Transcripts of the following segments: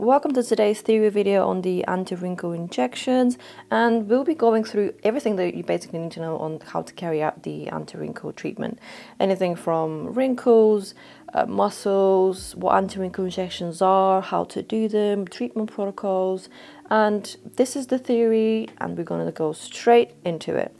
welcome to today's theory video on the anti-wrinkle injections, and we'll be going through everything that you basically need to know on how to carry out the anti-wrinkle treatment. Anything from wrinkles, muscles, what anti-wrinkle injections are, how to do them, treatment protocols, and this is the theory and we're going to go straight into it.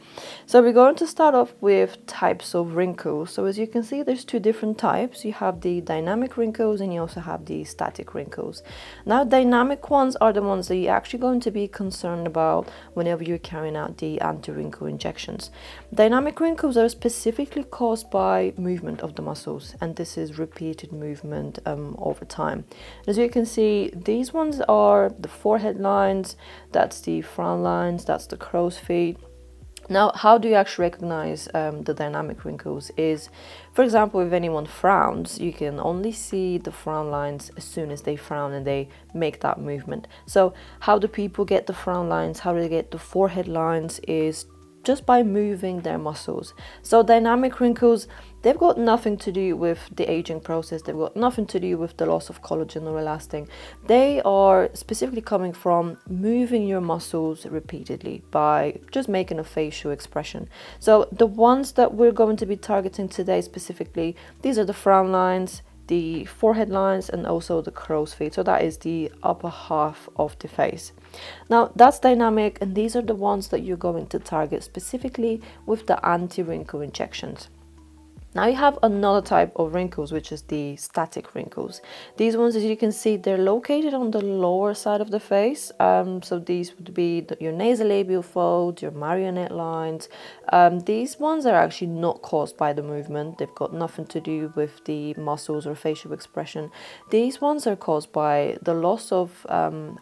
So we're going to start off with types of wrinkles. So as you can see, there's two different types. You have the dynamic wrinkles and you also have the static wrinkles. Now dynamic ones are the ones that you're actually going to be concerned about whenever you're carrying out the anti-wrinkle injections. Dynamic wrinkles are specifically caused by movement of the muscles, and this is repeated movement over time. As you can see, these ones are the forehead lines, that's the frown lines, that's the crow's feet. Now, how do you actually recognize the dynamic wrinkles is, for example, if anyone frowns, you can only see the frown lines as soon as they frown and they make that movement. So how do people get the frown lines, how do they get the forehead lines is just by moving their muscles. So dynamic wrinkles, they've got nothing to do with the aging process. They've got nothing to do with the loss of collagen or elastin. They are specifically coming from moving your muscles repeatedly by just making a facial expression. So the ones that we're going to be targeting today specifically, these are the frown lines, the forehead lines, and also the crow's feet. So that is the upper half of the face. Now that's dynamic, and these are the ones that you're going to target specifically with the anti-wrinkle injections. Now you have another type of wrinkles, which is the static wrinkles. These ones, as you can see, they're located on the lower side of the face. So these would be your nasolabial folds, your marionette lines. These ones are actually not caused by the movement. They've got nothing to do with the muscles or facial expression. These ones are caused by the loss of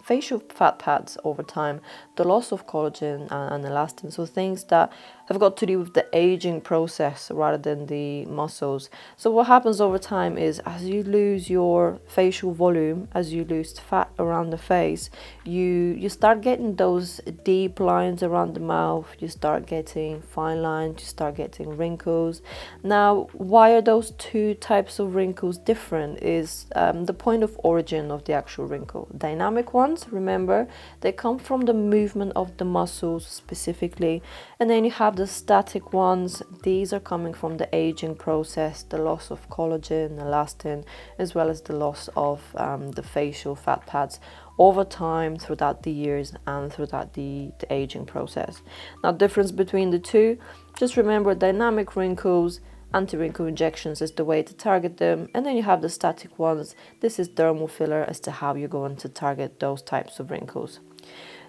facial fat pads over time, the loss of collagen and elastin. So things that have got to do with the aging process rather than the muscles. So what happens over time is, as you lose your facial volume, as you lose fat around the face, you start getting those deep lines around the mouth, you start getting fine lines, you start getting wrinkles. Now, why are those two types of wrinkles different is the point of origin of the actual wrinkle. Dynamic ones, remember, they come from the movement of the muscles specifically, and then you have the static ones. These are coming from the aging process, the loss of collagen, elastin, as well as the loss of the facial fat pads over time throughout the years and throughout the aging process. Now, difference between the two, just remember dynamic wrinkles, anti-wrinkle injections is the way to target them, and then you have the static ones. This is dermal filler as to how you're going to target those types of wrinkles.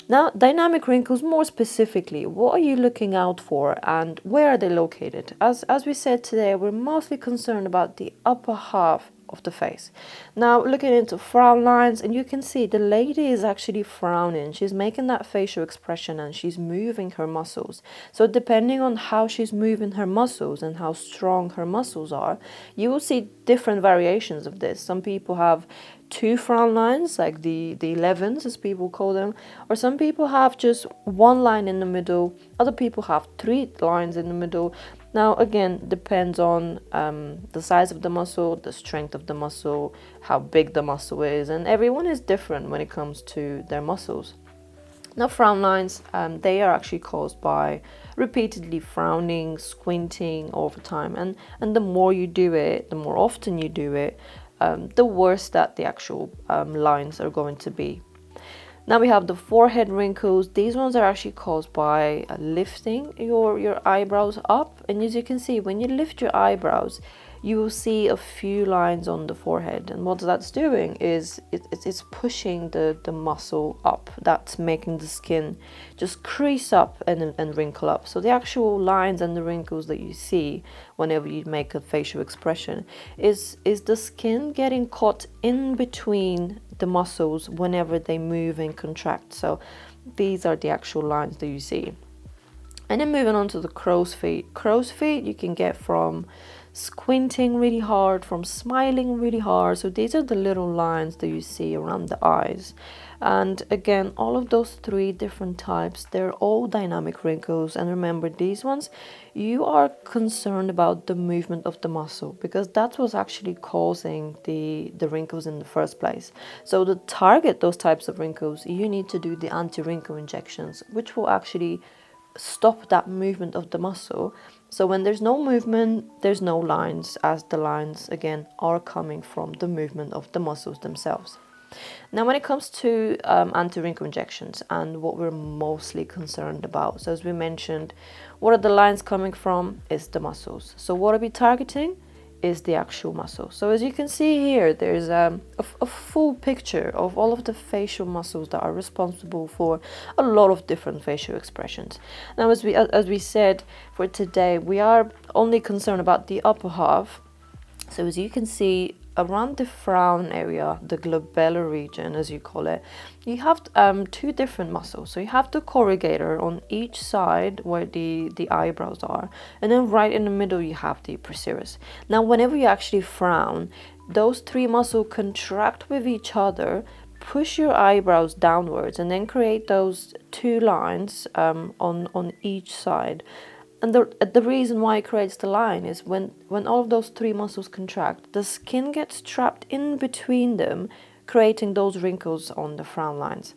Now, dynamic wrinkles, more specifically, what are you looking out for and where are they located? As we said today, we're mostly concerned about the upper half of the face. Now, looking into frown lines, and you can see the lady is actually frowning. She's making that facial expression and she's moving her muscles. So depending on how she's moving her muscles and how strong her muscles are, you will see different variations of this. Some people have two frown lines, like the 11s as people call them, or some people have just one line in the middle, other people have three lines in the middle. Now again, depends on the size of the muscle, the strength of the muscle, how big the muscle is, and everyone is different when it comes to their muscles. Now frown lines, they are actually caused by repeatedly frowning, squinting over time, and the more you do it, the more often you do it, the worse that the actual lines are going to be. Now we have the forehead wrinkles. These ones are actually caused by lifting your eyebrows up, and as you can see, when you lift your eyebrows, you will see a few lines on the forehead, and what that's doing is it's pushing the muscle up. That's making the skin just crease up and wrinkle up. So the actual lines and the wrinkles that you see whenever you make a facial expression is the skin getting caught in between the muscles whenever they move and contract. So these are the actual lines that you see. And then moving on to the crow's feet. Crow's feet you can get from squinting really hard, from smiling really hard. So these are the little lines that you see around the eyes. And again, all of those three different types, they're all dynamic wrinkles. And remember, these ones, you are concerned about the movement of the muscle, because that's what's actually causing the wrinkles in the first place. So to target those types of wrinkles, you need to do the anti-wrinkle injections, which will actually stop that movement of the muscle. So when there's no movement, there's no lines, as the lines again are coming from the movement of the muscles themselves. Now, when it comes to anti-wrinkle injections and what we're mostly concerned about, so as we mentioned, what are the lines coming from? Is the muscles. So what are we targeting? Is the actual muscle. So as you can see here, there's a full picture of all of the facial muscles that are responsible for a lot of different facial expressions. Now, as we said, for today, we are only concerned about the upper half. So as you can see, around the frown area, the glabellar region, as you call it, you have two different muscles. So you have the corrugator on each side where the eyebrows are, and then right in the middle you have the procerus. Now, whenever you actually frown, those three muscles contract with each other, push your eyebrows downwards, and then create those two lines on each side. And the reason why it creates the line is when all of those three muscles contract, the skin gets trapped in between them, creating those wrinkles on the frown lines.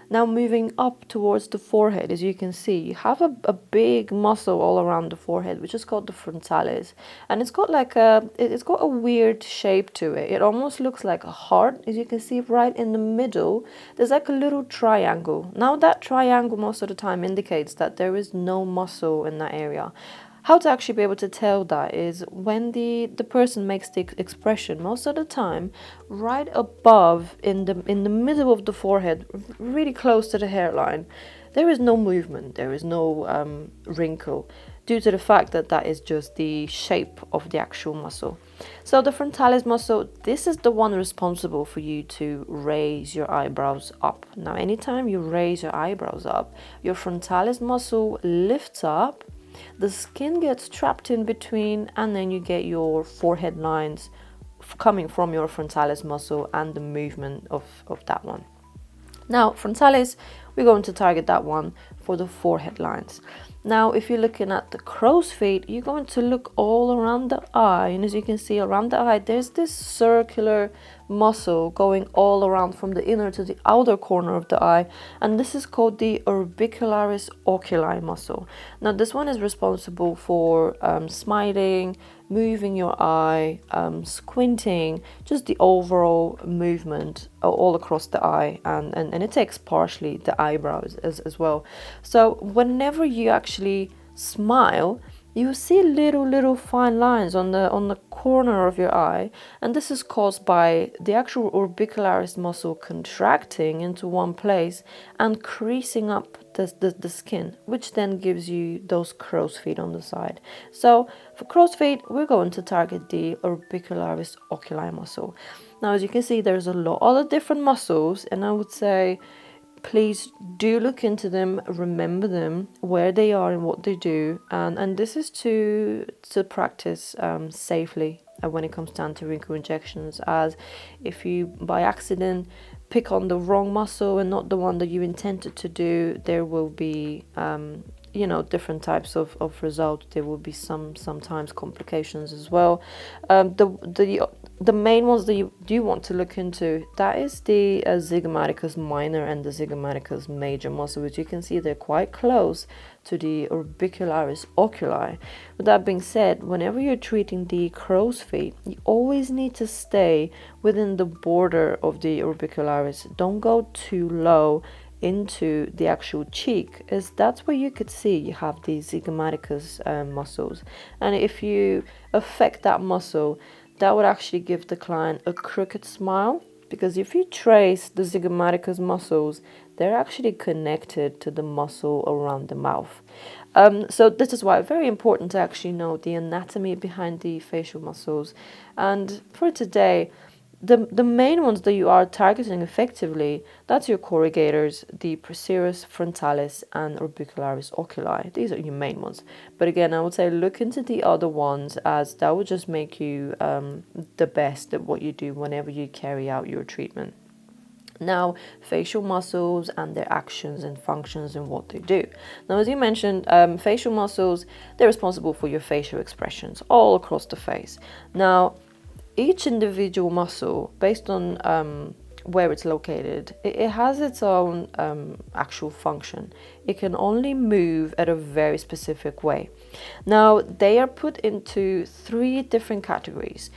Now, moving up towards the forehead, as you can see, you have a big muscle all around the forehead, which is called the frontalis, and it's got a weird shape to it. It almost looks like a heart. As you can see, right in the middle, there's like a little triangle. Now, that triangle most of the time indicates that there is no muscle in that area. How to actually be able to tell that is when the person makes the expression, most of the time, right above in the middle of the forehead, really close to the hairline, there is no movement, there is no wrinkle, due to the fact that that is just the shape of the actual muscle. So the frontalis muscle, this is the one responsible for you to raise your eyebrows up. Now, anytime you raise your eyebrows up, your frontalis muscle lifts up, the skin gets trapped in between, and then you get your forehead lines coming from your frontalis muscle and the movement of that one. Now, frontalis, we're going to target that one for the forehead lines. Now, if you're looking at the crow's feet, you're going to look all around the eye. And as you can see around the eye, there's this circular muscle going all around from the inner to the outer corner of the eye. And this is called the orbicularis oculi muscle. Now, this one is responsible for smiling, moving your eye, squinting, just the overall movement all across the eye, and it takes partially the eyebrows as well. So whenever you actually smile, you see little fine lines on the corner of your eye, and this is caused by the actual orbicularis muscle contracting into one place and creasing up the skin, which then gives you those crow's feet on the side. So for crow's feet, we're going to target the orbicularis oculi muscle. Now, as you can see, there's a lot of different muscles, and I would say please do look into them, remember them, where they are and what they do, and this is to practice safely when it comes to anti-wrinkle injections, as if you by accident pick on the wrong muscle and not the one that you intended to do, there will be different types of results. There will be sometimes complications as well. The main ones that you do want to look into, that is the zygomaticus minor and the zygomaticus major muscle, which you can see they're quite close to the orbicularis oculi. With that being said, whenever you're treating the crow's feet, you always need to stay within the border of the orbicularis. Don't go too low into the actual cheek, as that's where you could see you have the zygomaticus muscles, and if you affect that muscle, that would actually give the client a crooked smile, because if you trace the zygomaticus muscles, they're actually connected to the muscle around the mouth. So this is why it's very important to actually know the anatomy behind the facial muscles. And for today, the main ones that you are targeting effectively, that's your corrugators, the procerus frontalis and orbicularis oculi. These are your main ones. But again, I would say look into the other ones, as that would just make you the best at what you do whenever you carry out your treatment. Now, facial muscles and their actions and functions and what they do. Now, as you mentioned, facial muscles, they're responsible for your facial expressions all across the face. Now, each individual muscle, based on where it's located, it has its own actual function. It can only move at a very specific way. Now, they are put into 3 different categories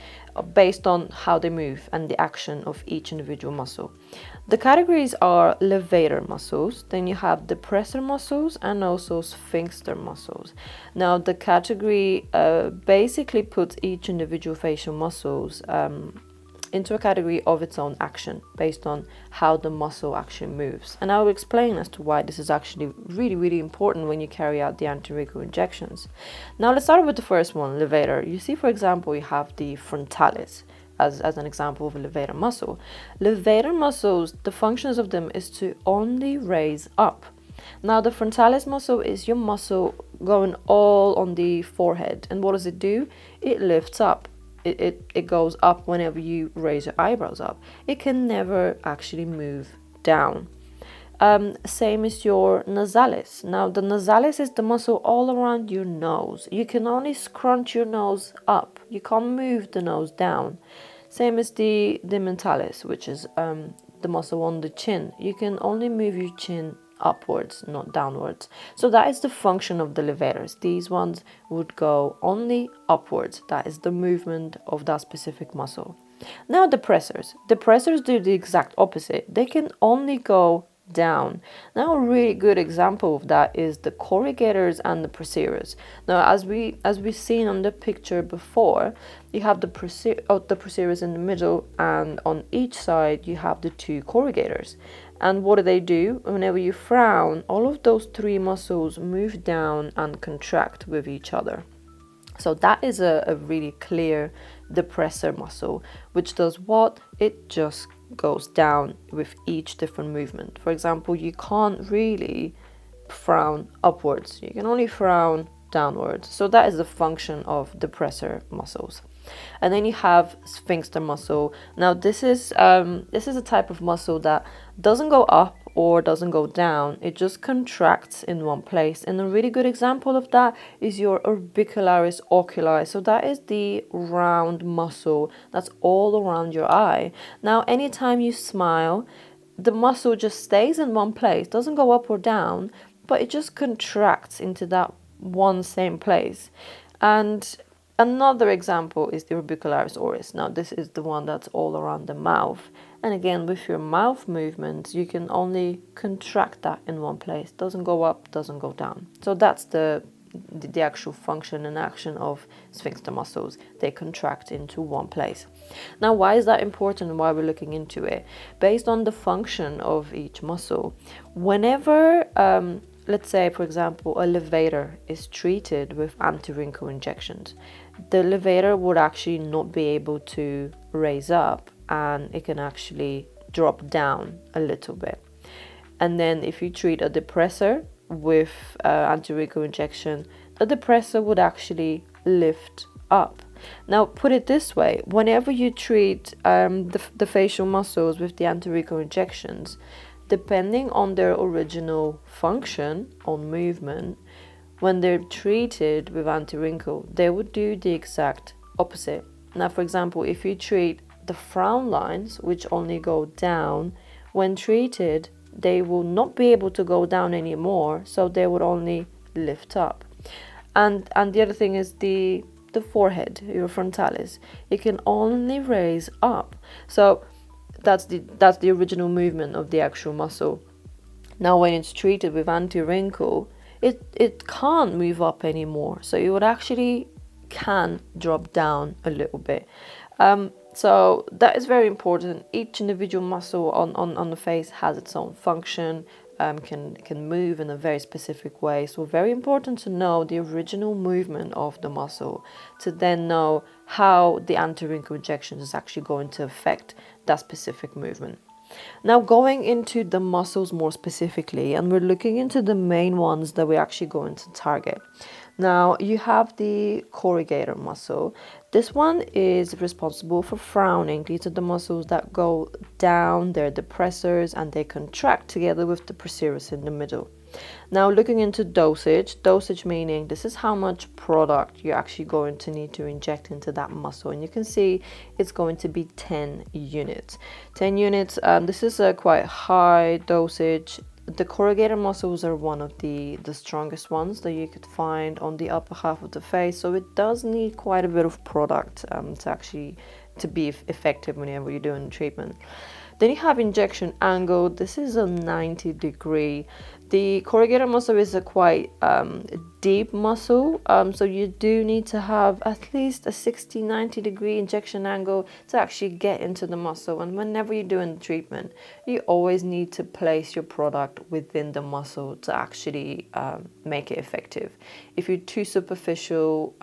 based on how they move and the action of each individual muscle. The categories are levator muscles, then you have depressor muscles, and also sphincter muscles. Now, the category basically puts each individual facial muscles into a category of its own action based on how the muscle actually moves. And I will explain as to why this is actually really, really important when you carry out the anti-wrinkle injections. Now, let's start with the first one, levator. You see, for example, you have the frontalis as an example of a levator muscle. Levator muscles, the functions of them is to only raise up. Now, the frontalis muscle is your muscle going all on the forehead. And what does it do? It lifts up. It goes up whenever you raise your eyebrows up. It can never actually move down. Same as your nasalis. Now, the nasalis is the muscle all around your nose. You can only scrunch your nose up. You can't move the nose down. Same as the mentalis, which is the muscle on the chin. You can only move your chin upwards, not downwards. So that is the function of the levators. These ones would go only upwards. That is the movement of that specific muscle. Now, depressors. Depressors do the exact opposite. They can only go down. Now, a really good example of that is the corrugators and the procerus. Now, as we've seen on the picture before, you have the procerus in the middle, and on each side you have the 2 corrugators. And what do? Whenever you frown, all of those 3 muscles move down and contract with each other. So that is a really clear depressor muscle, which does what? It just goes down with each different movement. For example, you can't really frown upwards. You can only frown downwards. So that is the function of depressor muscles. And then you have sphincter muscle. Now, this is a type of muscle that doesn't go up or doesn't go down. It just contracts in one place. And a really good example of that is your orbicularis oculi. So that is the round muscle that's all around your eye. Now, anytime you smile, the muscle just stays in one place, doesn't go up or down, but it just contracts into that one same place. And another example is the orbicularis oris. Now, this is the one that's all around the mouth. And again, with your mouth movements, you can only contract that in one place. Doesn't go up, doesn't go down. So that's the actual function and action of sphincter muscles. They contract into one place. Now, why is that important and why we're looking into it? Based on the function of each muscle, whenever let's say, for example, a levator is treated with anti-wrinkle injections, the levator would actually not be able to raise up, and it can actually drop down a little bit. And then if you treat a depressor with anti-wrinkle injection, the depressor would actually lift up. Now, put it this way, whenever you treat the facial muscles with the anti-wrinkle injections, depending on their original function on movement, when they're treated with anti-wrinkle, they would do the exact opposite. Now, for example, if you treat the frown lines, which only go down, when treated, they will not be able to go down anymore, so they would only lift up. And the other thing is the forehead, your frontalis. It can only raise up. So that's the original movement of the actual muscle. Now, when it's treated with anti-wrinkle, it can't move up anymore. So it would actually can drop down a little bit. So that is very important. Each individual muscle on the face has its own function. can move in a very specific way. So very important to know the original movement of the muscle to then know how the anti-wrinkle injection is actually going to affect that specific movement. Now going into the muscles more specifically, and we're looking into the main ones that we're actually going to target. Now you have the corrugator muscle. This one is responsible for frowning. These are the muscles that go down, they're depressors, and they contract together with the procerus in the middle. Now looking into dosage meaning this is how much product you're actually going to need to inject into that muscle, and you can see it's going to be 10 units. 10 units, this is a quite high dosage. The corrugator muscles are one of the strongest ones that you could find on the upper half of the face, so it does need quite a bit of product to be effective whenever you're doing the treatment. Then you have injection angle. This is a 90-degree. The corrugator muscle is a quite deep muscle, so you do need to have at least a 60-90 degree injection angle to actually get into the muscle. And whenever you're doing the treatment, you always need to place your product within the muscle to actually make it effective. If you're too superficial,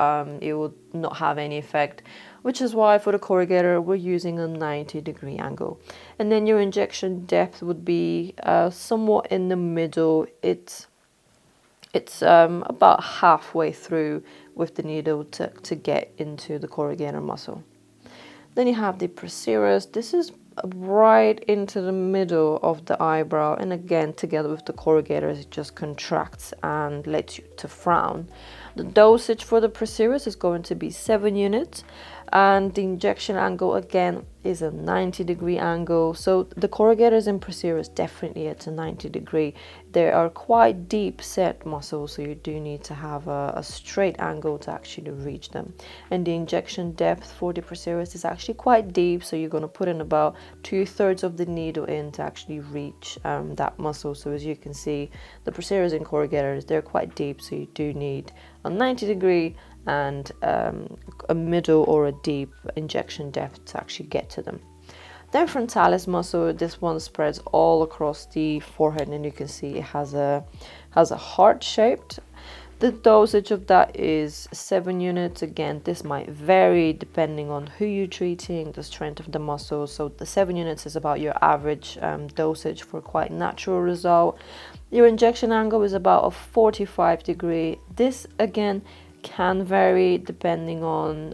it will not have any effect, which is why for the corrugator we're using a 90-degree angle. And then your injection depth would be somewhat in the middle. It's about halfway through with the needle to get into the corrugator muscle. Then you have the procerus. This is right into the middle of the eyebrow, and again together with the corrugator it just contracts and lets you to frown. The dosage for the procerus is going to be 7 units, and the injection angle again is a 90-degree angle. So the corrugators and procerus definitely at a 90-degree. They are quite deep set muscles, so you do need to have a straight angle to actually reach them. And the injection depth for the procerus is actually quite deep, so you're going to put in about 2/3 of the needle in to actually reach that muscle. So as you can see, the procerus and corrugators, they're quite deep, so you do need a 90-degree and a middle or a deep injection depth to actually get to them. Then frontalis muscle, this one spreads all across the forehead, and you can see it has a heart shaped. The dosage of that is 7 units. Again, this might vary depending on who you're treating, the strength of the muscle. So the 7 units is about your average dosage for quite natural result. Your injection angle is about a 45-degree. This again can vary depending on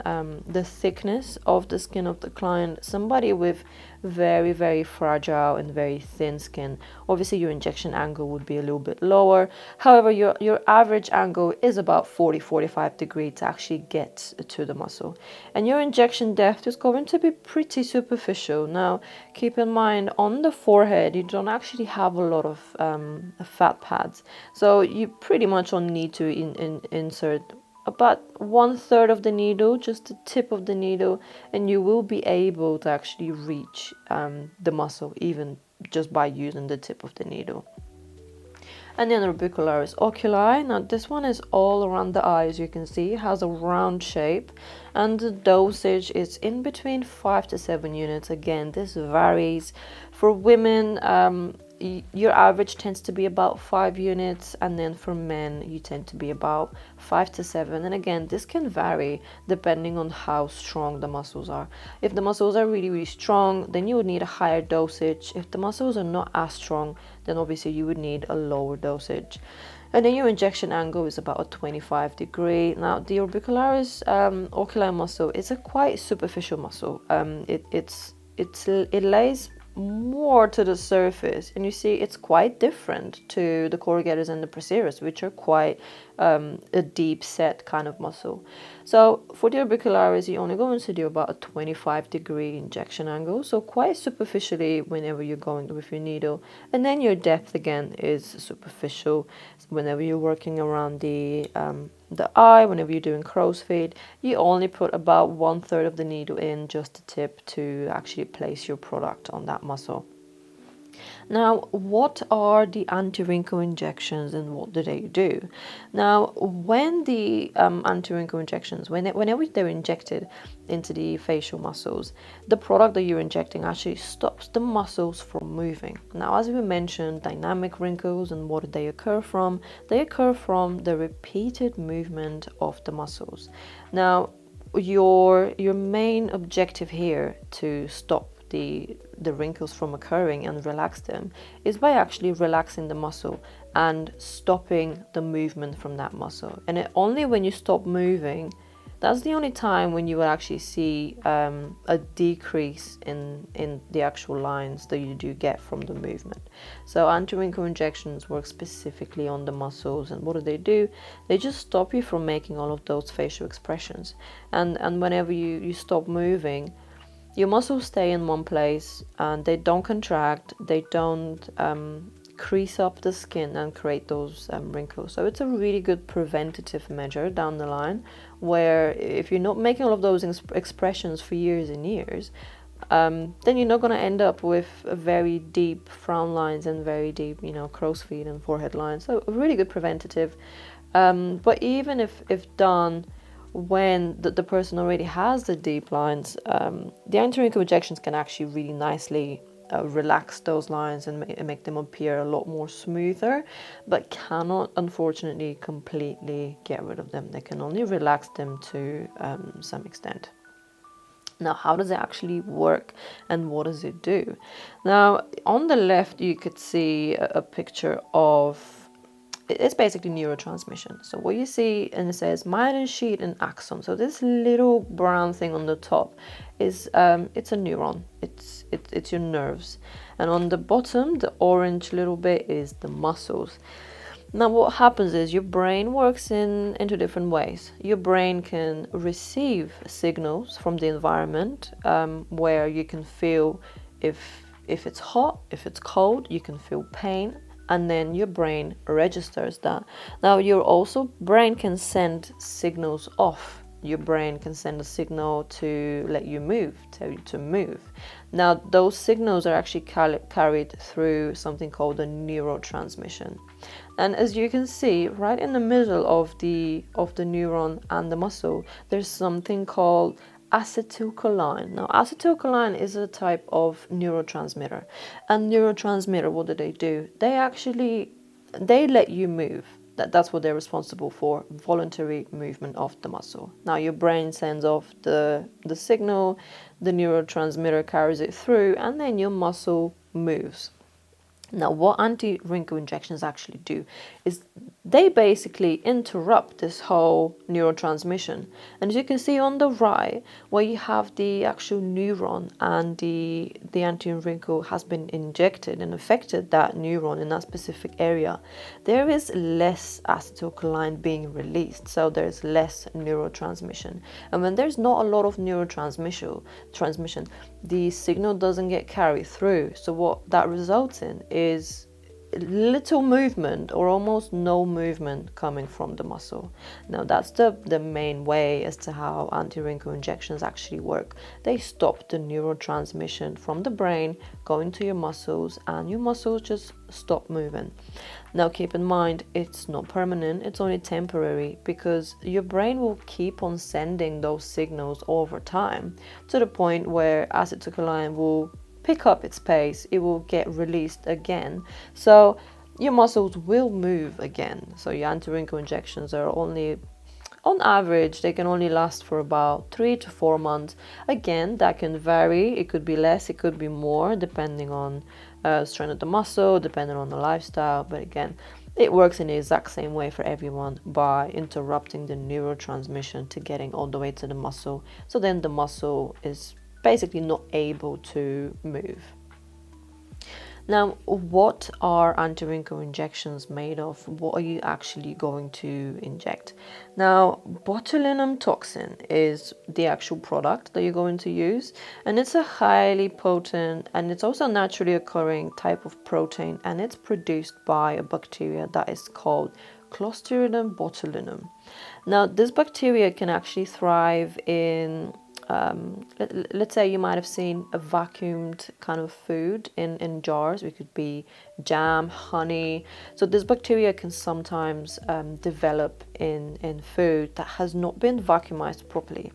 the thickness of the skin of the client. Somebody with very, very fragile and very thin skin, obviously your injection angle would be a little bit lower. However, your average angle is about 40-45 degrees to actually get to the muscle. And your injection depth is going to be pretty superficial. Now, keep in mind, on the forehead, you don't actually have a lot of fat pads. So you pretty much only need to insert about 1/3 of the needle, just the tip of the needle, and you will be able to actually reach the muscle even just by using the tip of the needle. And then orbicularis oculi. Now this one is all around the eye, as you can see. It has a round shape, and the dosage is in between 5 to 7 units. Again, this varies. For women, your average tends to be about 5 units, and then for men you tend to be about 5 to 7. And again, this can vary depending on how strong the muscles are. If the muscles are really, really strong, then you would need a higher dosage. If the muscles are not as strong, then obviously you would need a lower dosage. And then your injection angle is about a 25-degree. Now the orbicularis oculi muscle is a quite superficial muscle. It lays more to the surface, and you see it's quite different to the corrugators and the procerus, which are quite a deep set kind of muscle. So for the orbicularis, you're only going to do about a 25-degree injection angle, so quite superficially whenever you're going with your needle. And then your depth again is superficial whenever you're working around the eye. Whenever you're doing crow's feet, you only put about 1/3 of the needle in, just the tip, to actually place your product on that muscle. Now, what are the anti-wrinkle injections and what do they do? Now, when the anti-wrinkle injections, whenever they're injected into the facial muscles, the product that you're injecting actually stops the muscles from moving. Now, as we mentioned, dynamic wrinkles, and what do they occur from? They occur from the repeated movement of the muscles. Now, your main objective here to stop the wrinkles from occurring and relax them is by actually relaxing the muscle and stopping the movement from that muscle. And only when you stop moving, that's the only time when you will actually see a decrease in the actual lines that you do get from the movement. So anti-wrinkle injections work specifically on the muscles, and what do? They just stop you from making all of those facial expressions. And whenever you stop moving, your muscles stay in one place and they don't contract, they don't crease up the skin and create those wrinkles. So it's a really good preventative measure down the line, where if you're not making all of those expressions for years and years, then you're not going to end up with very deep frown lines and very deep, crow's feet and forehead lines. So a really good preventative. But even if done when the person already has the deep lines, the anti-wrinkle injections can actually really nicely relax those lines and make them appear a lot more smoother, but cannot unfortunately completely get rid of them. They can only relax them to some extent. Now, how does it actually work and what does it do? Now, on the left, you could see a picture of, it's basically neurotransmission. So what you see, and it says myelin sheath and axon. So this little brown thing on the top is it's a neuron. It's your nerves, and on the bottom, the orange little bit is the muscles. Now, what happens is your brain works in two different ways. Your brain can receive signals from the environment, where you can feel if it's hot, if it's cold, you can feel pain. And then your brain registers that. Now, your brain can send signals off. Your brain can send a signal to let you move, tell you to move. Now, those signals are actually carried through something called a neurotransmission. And as you can see, right in the middle of the neuron and the muscle, there's something called acetylcholine. Now, acetylcholine is a type of neurotransmitter. And neurotransmitter, what do? They let you move. That's what they're responsible for, voluntary movement of the muscle. Now, your brain sends off the signal, the neurotransmitter carries it through, and then your muscle moves. Now, what anti-wrinkle injections actually do is they basically interrupt this whole neurotransmission. And as you can see on the right, where you have the actual neuron and the anti-wrinkle has been injected and affected that neuron in that specific area, there is less acetylcholine being released. So there's less neurotransmission. And when there's not a lot of transmission, the signal doesn't get carried through. So what that results in is little movement or almost no movement coming from the muscle. Now, that's the main way as to how anti-wrinkle injections actually work. They stop the neurotransmission from the brain going to your muscles, and your muscles just stop moving. Now, keep in mind, it's not permanent, it's only temporary, because your brain will keep on sending those signals over time to the point where acetylcholine will pick up its pace, it will get released again. So your muscles will move again. So your anti-wrinkle injections are only, on average, they can only last for about 3 to 4 months. Again, that can vary. It could be less, it could be more, depending on strength of the muscle, depending on the lifestyle. But again, it works in the exact same way for everyone, by interrupting the neurotransmission to getting all the way to the muscle. So then the muscle is basically not able to move. Now, what are anti-wrinkle injections made of? What are you actually going to inject? Now, botulinum toxin is the actual product that you're going to use, and it's a highly potent and it's also naturally occurring type of protein, and it's produced by a bacteria that is called Clostridium botulinum. Now, this bacteria can actually thrive in let's say you might have seen a vacuumed kind of food in jars. It could be jam, honey. So this bacteria can sometimes develop in food that has not been vacuumized properly.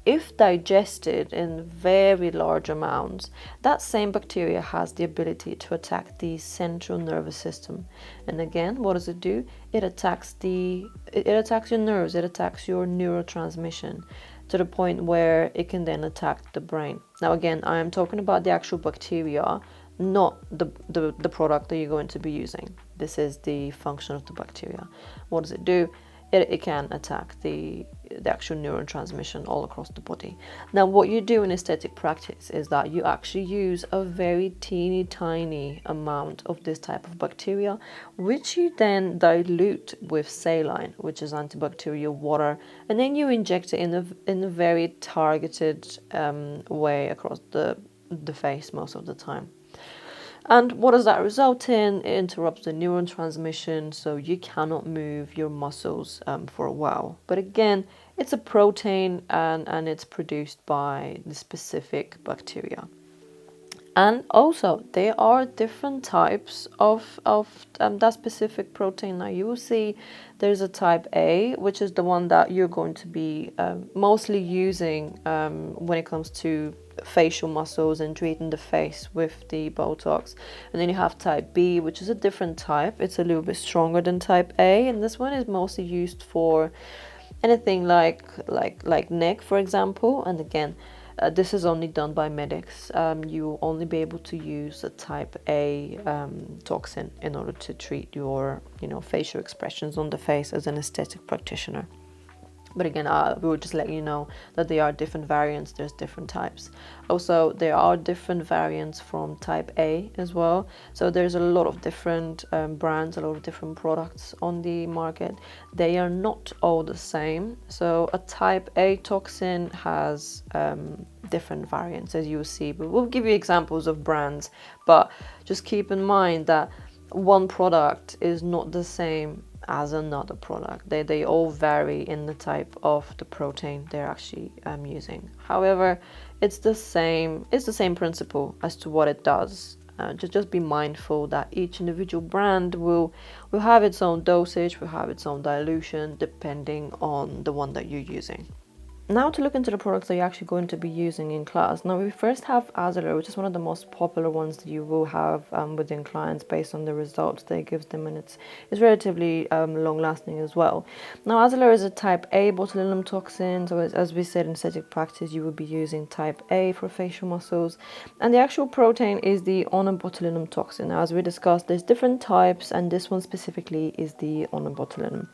If digested in very large amounts, that same bacteria has the ability to attack the central nervous system. And again, what does it do? It attacks your nerves, it attacks your neurotransmission to the point where it can then attack the brain. Now again, I am talking about the actual bacteria, not the product that you're going to be using. This is the function of the bacteria. What does it do? It can attack the actual neurotransmission all across the body. Now, what you do in aesthetic practice is that you actually use a very teeny tiny amount of this type of bacteria, which you then dilute with saline, which is antibacterial water, and then you inject it in a very targeted way across the face most of the time. And what does that result in? It interrupts the neuron transmission, so you cannot move your muscles for a while. But again, it's a protein and it's produced by the specific bacteria. And also, there are different types of that specific protein. Now, you will see there's a type A, which is the one that you're going to be mostly using when it comes to facial muscles and treating the face with the Botox. And then you have type B, which is a different type. It's a little bit stronger than type A, and this one is mostly used for anything like neck, for example. And again, this is only done by medics. You will only be able to use a type A toxin in order to treat your facial expressions on the face as an aesthetic practitioner. But again, we will just let you know that there are different variants, there's different types. Also, there are different variants from type A as well. So there's a lot of different brands, a lot of different products on the market. They are not all the same. So a type A toxin has different variants, as you will see. But we'll give you examples of brands. But just keep in mind that one product is not the same as another product. They all vary in the type of the protein they're actually using. However, it's the same principle as to what it does. Just be mindful that each individual brand will have its own dosage, will have its own dilution depending on the one that you're using. Now to look into the products that you're actually going to be using in class. Now we first have Azelaire's, which is one of the most popular ones that you will have within clients based on the results that it gives them, and it's relatively long lasting as well. Now Azelaire's is a type A botulinum toxin, so as we said in aesthetic practice, you will be using type A for facial muscles, and the actual protein is the onabotulinum toxin. Now as we discussed, there's different types, and this one specifically is the onabotulinum.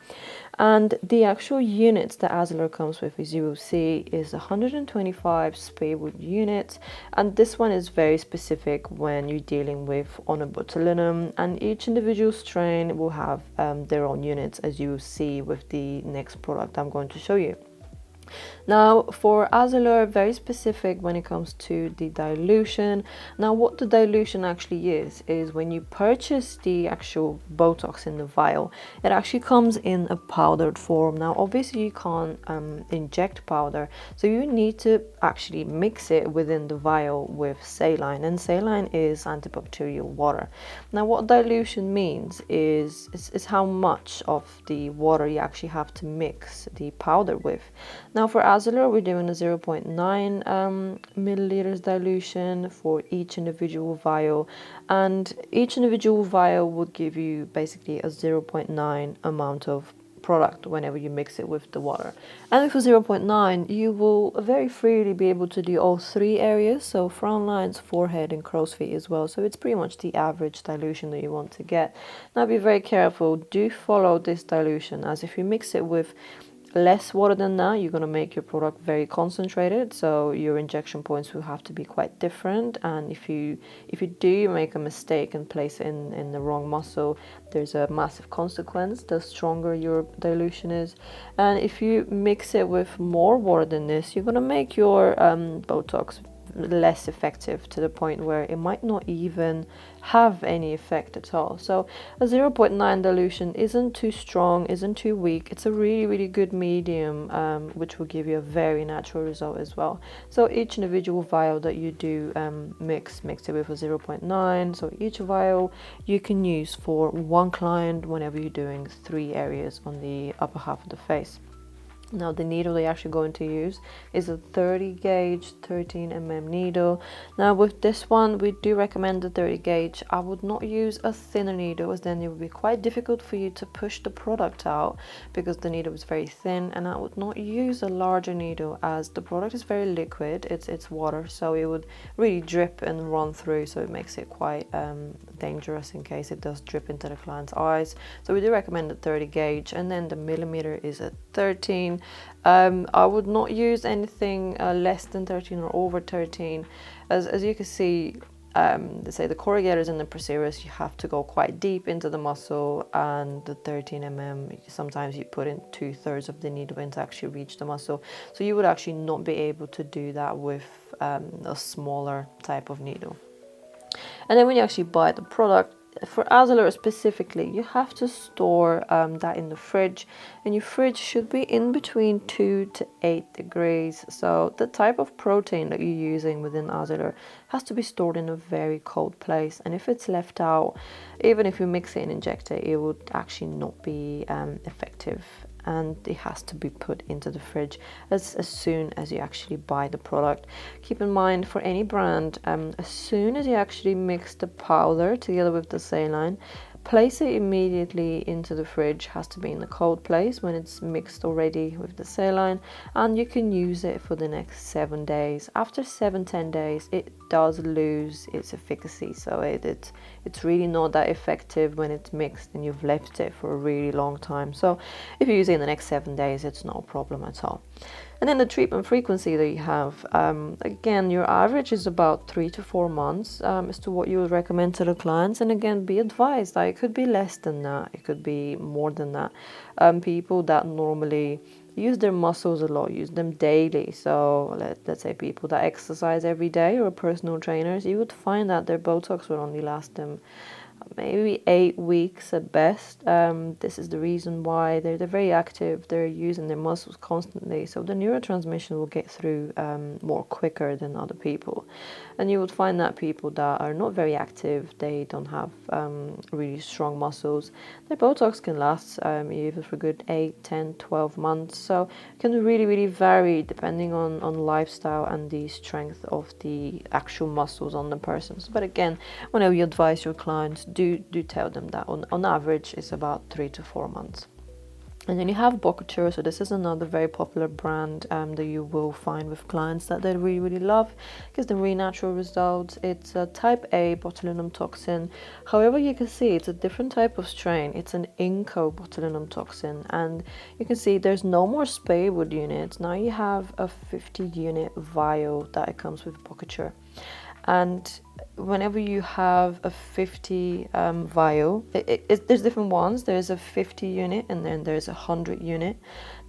And the actual units that Azelaire's comes with, as you will see, is 125 Spearwood units, and this one is very specific when you're dealing with onabotulinum, and each individual strain will have their own units, as you will see with the next product I'm going to show you. Now for Azelaire's, very specific when it comes to the dilution. Now what the dilution actually is when you purchase the actual Botox in the vial, it actually comes in a powdered form. Now obviously you can't inject powder, so you need to actually mix it within the vial with saline, and saline is antibacterial water. Now what dilution means is how much of the water you actually have to mix the powder with. Now for Azelaire's, we're doing a 0.9 milliliters dilution for each individual vial, and each individual vial would give you basically a 0.9 amount of product whenever you mix it with the water. And for 0.9, you will very freely be able to do all three areas, so frown lines, forehead, and crow's feet as well. So it's pretty much the average dilution that you want to get. Now be very careful, do follow this dilution, as if you mix it with less water than that, you're going to make your product very concentrated, so your injection points will have to be quite different. And if you do make a mistake and place it in the wrong muscle, there's a massive consequence the stronger your dilution is. And if you mix it with more water than this, you're going to make your Botox less effective to the point where it might not even have any effect at all. So a 0.9 dilution isn't too strong, isn't too weak. It's a really good medium, which will give you a very natural result as well. So each individual vial that you do mix it with a 0.9. So each vial you can use for one client whenever you're doing 3 areas on the upper half of the face. Now the needle they're actually going to use is a 30 gauge 13 mm needle. Now with this one we do recommend the 30 gauge. I would not use a thinner needle, as then it would be quite difficult for you to push the product out because the needle is very thin, and I would not use a larger needle as the product is very liquid. It's water, so it would really drip and run through, so it makes it quite dangerous in case it does drip into the client's eyes. So we do recommend the 30 gauge, and then the millimeter is a 13. I would not use anything less than 13 or over 13. As you can see, they say the corrugators and the Procerus, you have to go quite deep into the muscle, and the 13 mm, sometimes you put in 2/3 of the needle in to actually reach the muscle. So you would actually not be able to do that with a smaller type of needle. And then when you actually buy the product, for Azelaire's specifically, you have to store that in the fridge, and your fridge should be in between 2 to 8 degrees. So the type of protein that you're using within Azelaire has to be stored in a very cold place, and if it's left out, even if you mix it and inject it, it would actually not be effective, and it has to be put into the fridge as soon as you actually buy the product. Keep in mind, for any brand, as soon as you actually mix the powder together with the saline, place it immediately into the fridge. Has to be in a cold place when it's mixed already with the saline, and you can use it for the next 7 days. After 7-10 days, it does lose its efficacy, so it's really not that effective when it's mixed and you've left it for a really long time. So if you use it in the next 7 days, it's no problem at all. And then the treatment frequency that you have, again, your average is about 3 to 4 months as to what you would recommend to the clients. And again, be advised that it could be less than that, it could be more than that. People that normally use their muscles a lot, use them daily. So let's say people that exercise every day or personal trainers, you would find that their Botox would only last them maybe 8 weeks at best. This is the reason why they're very active, they're using their muscles constantly, so the neurotransmission will get through more quicker than other people. And you would find that people that are not very active, they don't have really strong muscles, their Botox can last even for a good 8, 10, 12 months. So it can really vary depending on lifestyle and the strength of the actual muscles on the persons. But again, whenever you advise your clients, do tell them that on average it's about 3 to 4 months. And then you have Boccaccio. So this is another very popular brand that you will find with clients that they really love, gives them really natural results. It's a type A botulinum toxin. However, you can see it's a different type of strain. It's an Inco botulinum toxin, and you can see there's no more Spearwood units. Now you have a 50 unit vial that it comes with Boccaccio. And whenever you have a 50 vial, there's different ones. There's a 50 unit and then there's a 100 unit.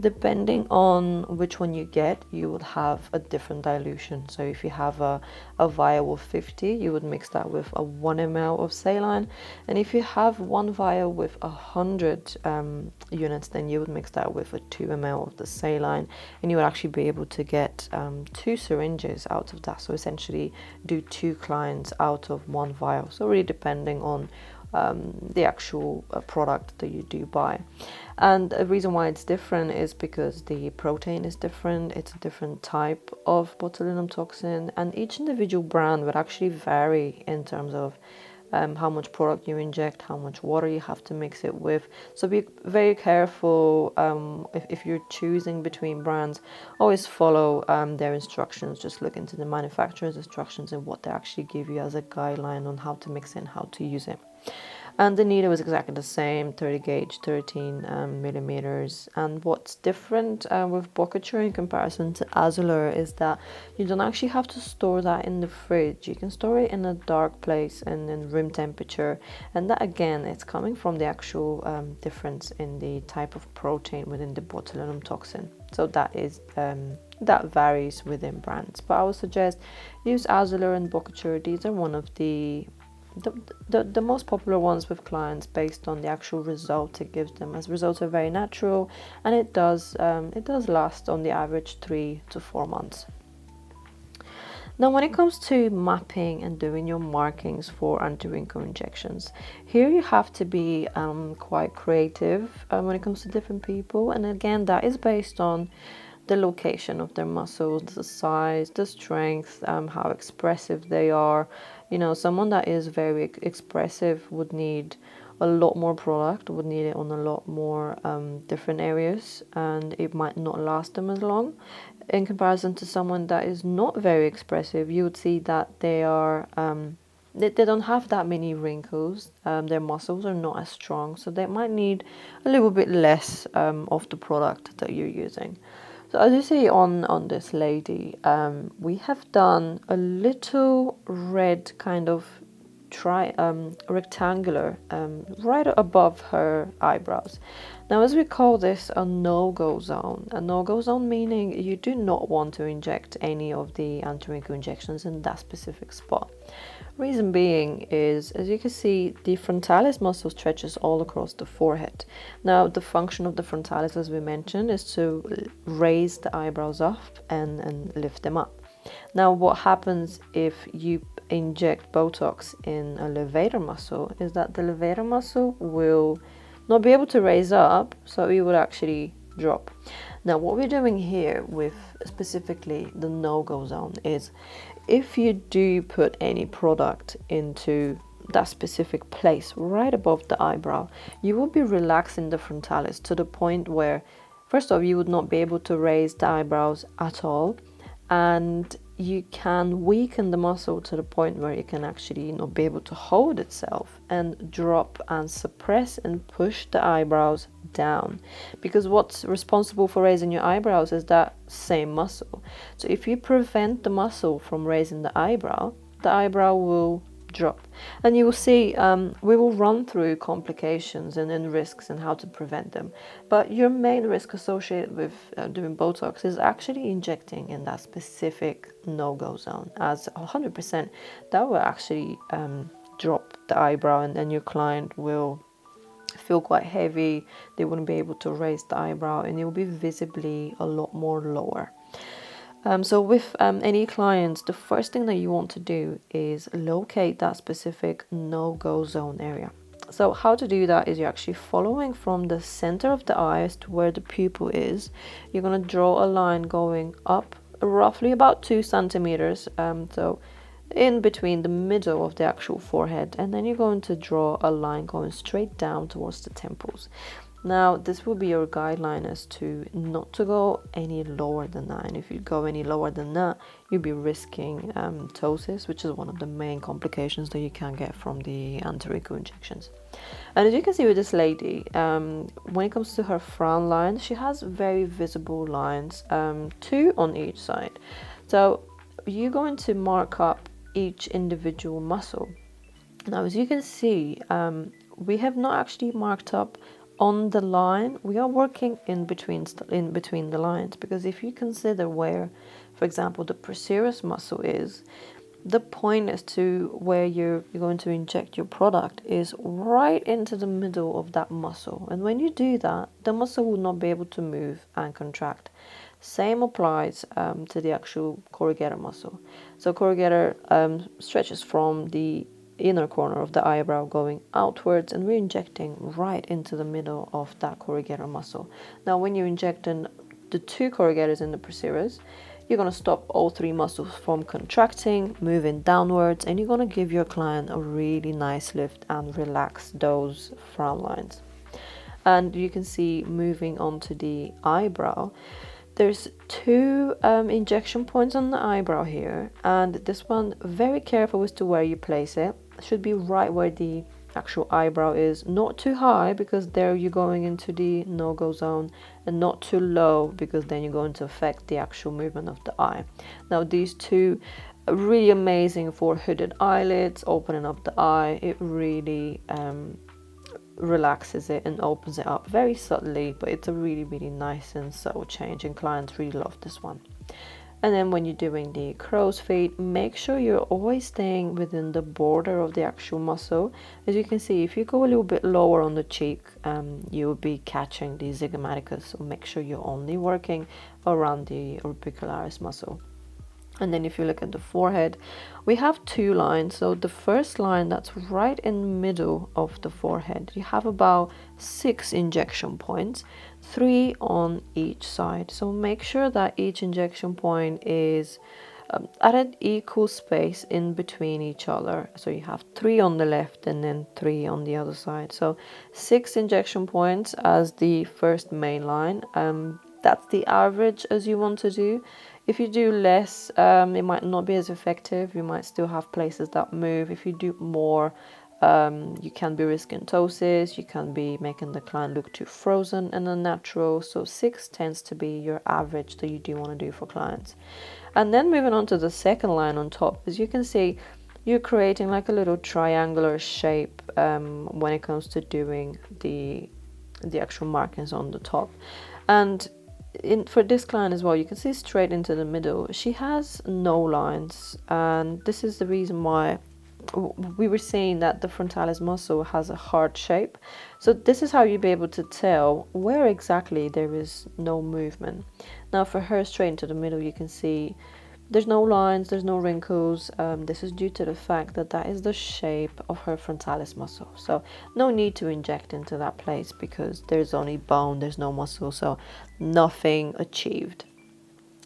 Depending on which one you get, you would have a different dilution. So if you have a vial of 50, you would mix that with a 1 ml of saline. And if you have one vial with 100 units, then you would mix that with a 2 ml of the saline, and you would actually be able to get 2 syringes out of that. So essentially do 2 clients out of 1 vial. So really depending on the actual product that you do buy. And the reason why it's different is because the protein is different. It's a different type of botulinum toxin, and each individual brand would actually vary in terms of how much product you inject, how much water you have to mix it with. So be very careful if you're choosing between brands. Always follow their instructions. Just look into the manufacturer's instructions and what they actually give you as a guideline on how to mix it and how to use it. And the needle is exactly the same, 30 gauge, 13 millimeters. And what's different with Bokature in comparison to Azelur is that you don't actually have to store that in the fridge. You can store it in a dark place and in room temperature. And that again, it's coming from the actual difference in the type of protein within the botulinum toxin. So that is that varies within brands. But I would suggest use Azelur and Bokature. These are one of the most popular ones with clients based on the actual result it gives them, as results are very natural, and it does last on the average 3 to 4 months. Now, when it comes to mapping and doing your markings for anti-wrinkle injections, here you have to be quite creative when it comes to different people, and again that is based on the location of their muscles, the size, the strength, how expressive they are. You know, someone that is very expressive would need a lot more product, would need it on a lot more different areas, and it might not last them as long. In comparison to someone that is not very expressive, you would see that they are they don't have that many wrinkles. Their muscles are not as strong, so they might need a little bit less of the product that you're using. So as you see on this lady, we have done a little red kind of rectangular right above her eyebrows. Now, as we call this a no-go zone, meaning you do not want to inject any of the anti-wrinkle injections in that specific spot. Reason being is, as you can see, the frontalis muscle stretches all across the forehead. Now, the function of the frontalis, as we mentioned, is to raise the eyebrows up and lift them up. Now, what happens if you inject Botox in a levator muscle is that the levator muscle will not be able to raise up, so it would actually drop. Now, what we're doing here with specifically the no-go zone is, if you do put any product into that specific place right above the eyebrow, you will be relaxing the frontalis to the point where, first off, you would not be able to raise the eyebrows at all, and you can weaken the muscle to the point where it can actually not be able to hold itself and drop and suppress and push the eyebrows down, because what's responsible for raising your eyebrows is that same muscle. So if you prevent the muscle from raising the eyebrow will drop. And you will see we will run through complications and risks and how to prevent them, but your main risk associated with doing Botox is actually injecting in that specific no-go zone, as 100% that will actually drop the eyebrow, and then your client will feel quite heavy, they wouldn't be able to raise the eyebrow, and it will be visibly a lot more lower. So with any clients, the first thing that you want to do is locate that specific no-go zone area. So how to do that is you're actually following from the center of the eyes to where the pupil is. You're going to draw a line going up roughly about 2 centimeters, so in between the middle of the actual forehead, and then you're going to draw a line going straight down towards the temples. Now, this will be your guideline as to not to go any lower than that. And if you go any lower than that, you'll be risking ptosis, which is one of the main complications that you can get from the anti-wrinkle injections. And as you can see with this lady, when it comes to her frown lines, she has very visible lines, 2 on each side. So you're going to mark up each individual muscle. Now, as you can see, we have not actually marked up on the line. We are working in between the lines, because if you consider where, for example, the procerus muscle is, the point as to where you're going to inject your product is right into the middle of that muscle, and when you do that, the muscle will not be able to move and contract. Same applies to the actual corrugator muscle. So corrugator stretches from the inner corner of the eyebrow going outwards, and we're injecting right into the middle of that corrugator muscle. Now, when you inject in the 2 corrugators in the procerus, you're going to stop all 3 muscles from contracting, moving downwards, and you're going to give your client a really nice lift and relax those frown lines. And you can see, moving on to the eyebrow, there's 2 injection points on the eyebrow here, and this one, very careful as to where you place it. Should be right where the actual eyebrow is. Not too high, because there you're going into the no-go zone, and not too low, because then you're going to affect the actual movement of the eye. Now these two are really amazing for hooded eyelids, opening up the eye. It really relaxes it and opens it up very subtly, but it's a really nice and subtle change, and clients really love this one. And then when you're doing the crow's feet, make sure you're always staying within the border of the actual muscle. As you can see, if you go a little bit lower on the cheek, you'll be catching the zygomaticus, so make sure you're only working around the orbicularis muscle. And then if you look at the forehead, we have two lines. So the first line that's right in the middle of the forehead, you have about 6 injection points, 3 on each side. So make sure that each injection point is at an equal space in between each other. So you have 3 on the left and then 3 on the other side. So 6 injection points as the first main line. That's the average as you want to do. If you do less, it might not be as effective. You might still have places that move. If you do more, you can be risking ptosis. You can be making the client look too frozen and unnatural. So 6 tends to be your average that you do want to do for clients. And then moving on to the second line on top, as you can see, you're creating like a little triangular shape when it comes to doing the actual markings on the top. And for this client as well, you can see straight into the middle, she has no lines, and this is the reason why we were saying that the frontalis muscle has a heart shape. So this is how you'll be able to tell where exactly there is no movement. Now for her, straight into the middle, you can see there's no lines, there's no wrinkles. This is due to the fact that that is the shape of her frontalis muscle. So no need to inject into that place, because there's only bone, there's no muscle, so nothing achieved.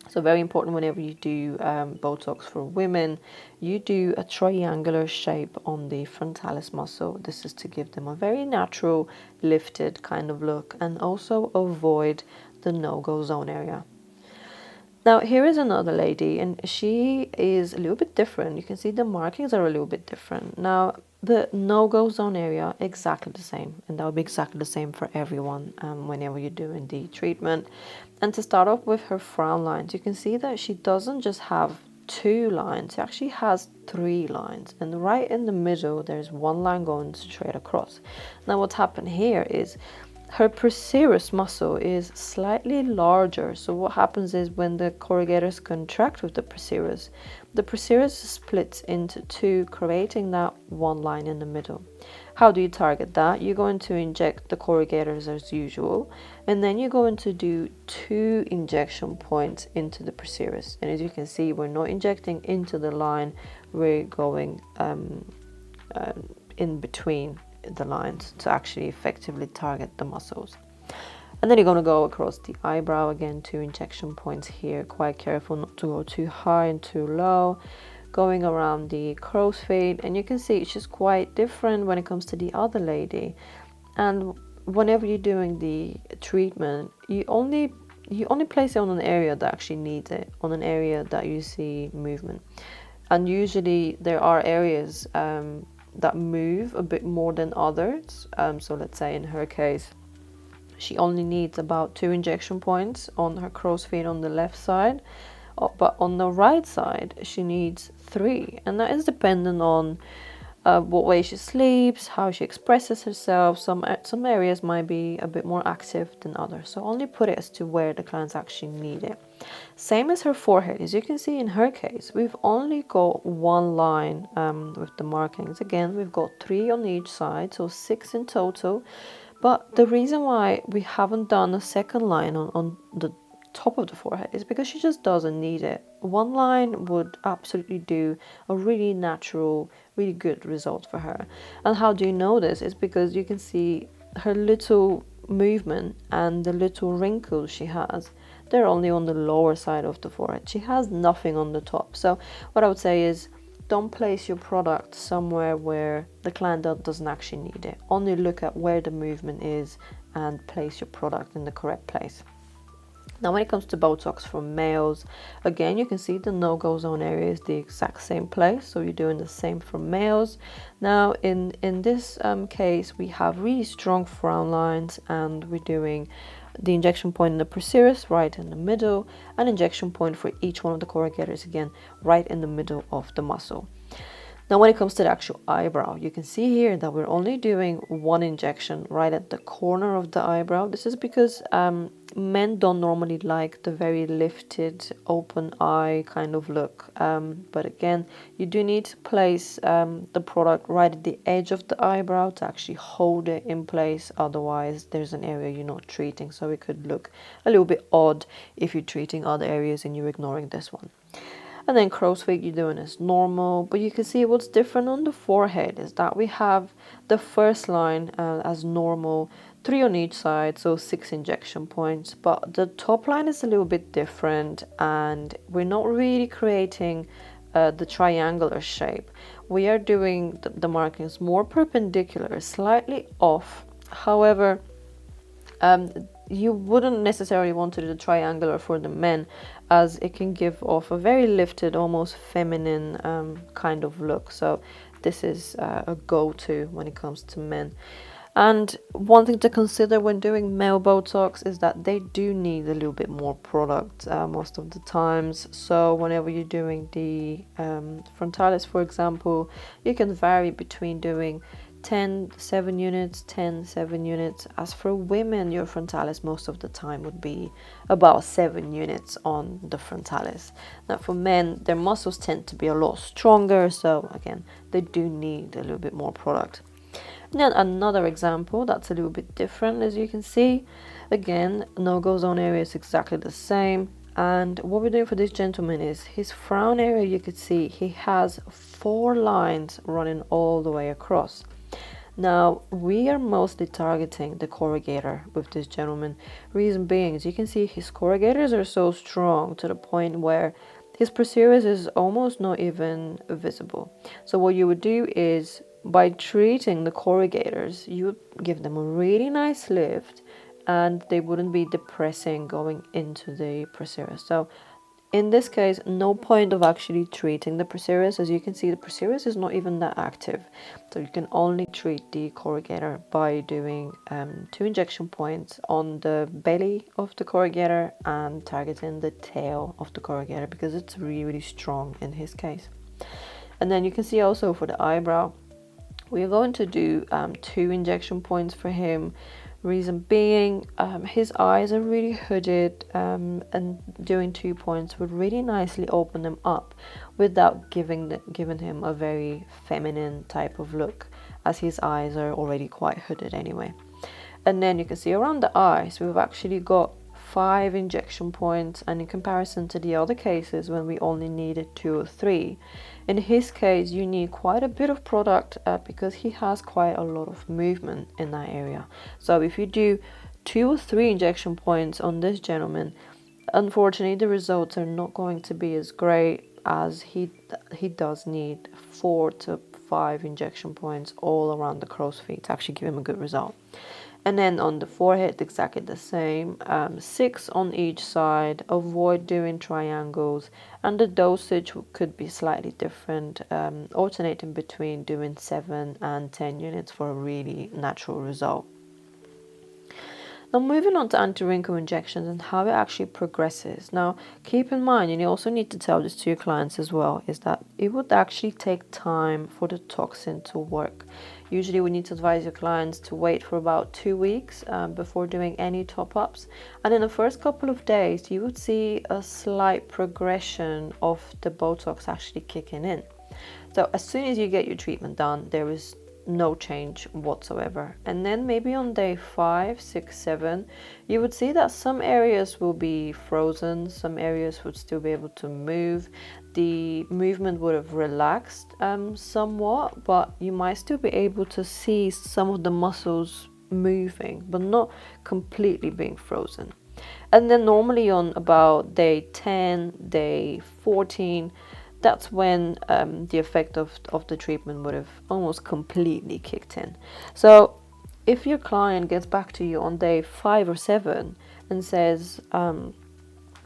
So very important whenever you do Botox for women, you do a triangular shape on the frontalis muscle. This is to give them a very natural, lifted kind of look, and also avoid the no-go zone area. Now here is another lady, and she is a little bit different. You can see the markings are a little bit different. Now the no-go zone area, exactly the same, and that will be exactly the same for everyone whenever you're doing the treatment. And to start off with her frown lines, you can see that she doesn't just have 2 lines, she actually has 3 lines, and right in the middle there's 1 line going straight across. Now what's happened here is her procerus muscle is slightly larger. So what happens is when the corrugators contract with the procerus splits into 2, creating that 1 line in the middle. How do you target that? You're going to inject the corrugators as usual, and then you're going to do 2 injection points into the procerus. And as you can see, we're not injecting into the line, we're going in between the lines to actually effectively target the muscles. And then you're going to go across the eyebrow again, 2 injection points here. Quite careful not to go too high and too low. Going around the crow's feet, and you can see it's just quite different when it comes to the other lady. And whenever you're doing the treatment, you only place it on an area that actually needs it, on an area that you see movement. And usually there are areas that move a bit more than others. So let's say in her case, she only needs about 2 injection points on her crow's feet on the left side, but on the right side she needs 3, and that is dependent on what way she sleeps, how she expresses herself. Some areas might be a bit more active than others, so only put it as to where the clients actually need it. Same as her forehead. As you can see in her case, we've only got 1 line with the markings. Again, we've got 3 on each side, so 6 in total. But the reason why we haven't done a second line on the top of the forehead is because she just doesn't need it. 1 line would absolutely do a really natural, really good result for her. And how do you know this? It's because you can see her little movement and the little wrinkles she has. They're only on the lower side of the forehead. She has nothing on the top. So what I would say is, don't place your product somewhere where the client doesn't actually need it. Only look at where the movement is and place your product in the correct place. Now, when it comes to Botox for males, again, you can see the no-go zone area is the exact same place. So you're doing the same for males. Now, in this case, we have really strong frown lines, and we're doing the injection point in the procerus right in the middle, and injection point for each one of the corrugators, again, right in the middle of the muscle. Now, when it comes to the actual eyebrow, you can see here that we're only doing one injection right at the corner of the eyebrow. This is because men don't normally like the very lifted, open eye kind of look. But again, you do need to place the product right at the edge of the eyebrow to actually hold it in place. Otherwise, there's an area you're not treating. So it could look a little bit odd if you're treating other areas and you're ignoring this one. And then crow's feet you're doing as normal, but you can see what's different on the forehead is that we have the first line as normal, 3 on each side, so 6 injection points, but the top line is a little bit different, and we're not really creating the triangular shape. We are doing the markings more perpendicular, slightly off. However, you wouldn't necessarily want to do the triangular for the men, as it can give off a very lifted, almost feminine kind of look. So this is a go-to when it comes to men. And one thing to consider when doing male Botox is that they do need a little bit more product most of the times. So whenever you're doing the frontalis, for example, you can vary between doing 10 7 units, 10 7 units. As for women, your frontalis most of the time would be about 7 units on the frontalis. Now for men, their muscles tend to be a lot stronger, so again, they do need a little bit more product. And then another example that's a little bit different, as you can see, again, no-go zone area is exactly the same. And what we're doing for this gentleman is his frown area, you could see he has 4 lines running all the way across. Now, we are mostly targeting the corrugator with this gentleman. Reason being, as you can see, his corrugators are so strong to the point where his procerus is almost not even visible. So what you would do is, by treating the corrugators, you would give them a really nice lift, and they wouldn't be depressing going into the procerus. So in this case, no point of actually treating the procerus. As you can see, the procerus is not even that active. So you can only treat the corrugator by doing 2 injection points on the belly of the corrugator and targeting the tail of the corrugator, because it's really, really strong in his case. And then you can see also for the eyebrow, we're going to do 2 injection points for him. Reason being, his eyes are really hooded, and doing 2 points would really nicely open them up without giving him a very feminine type of look, as his eyes are already quite hooded anyway. And then you can see around the eyes, we've actually got 5 injection points, and in comparison to the other cases when we only needed 2 or 3, in his case you need quite a bit of product because he has quite a lot of movement in that area. So if you do 2 or 3 injection points on this gentleman, unfortunately the results are not going to be as great, as he does need 4 to 5 injection points all around the crow's feet to actually give him a good result. And then on the forehead, exactly the same, 6 on each side. Avoid doing triangles, and the dosage could be slightly different, alternating between doing 7 and 10 units for a really natural result. Now moving on to anti-wrinkle injections and how it actually progresses. Now keep in mind, and you also need to tell this to your clients as well, is that it would actually take time for the toxin to work. Usually we need to advise your clients to wait for about 2 weeks before doing any top-ups. And in the first couple of days, you would see a slight progression of the Botox actually kicking in. So as soon as you get your treatment done, there is no change whatsoever. And then maybe on day 5, 6, 7, you would see that some areas will be frozen, some areas would still be able to move. The movement would have relaxed somewhat, but you might still be able to see some of the muscles moving, but not completely being frozen. And then normally on about day 10, day 14, that's when the effect of the treatment would have almost completely kicked in. So if your client gets back to you on day 5 or 7 and says,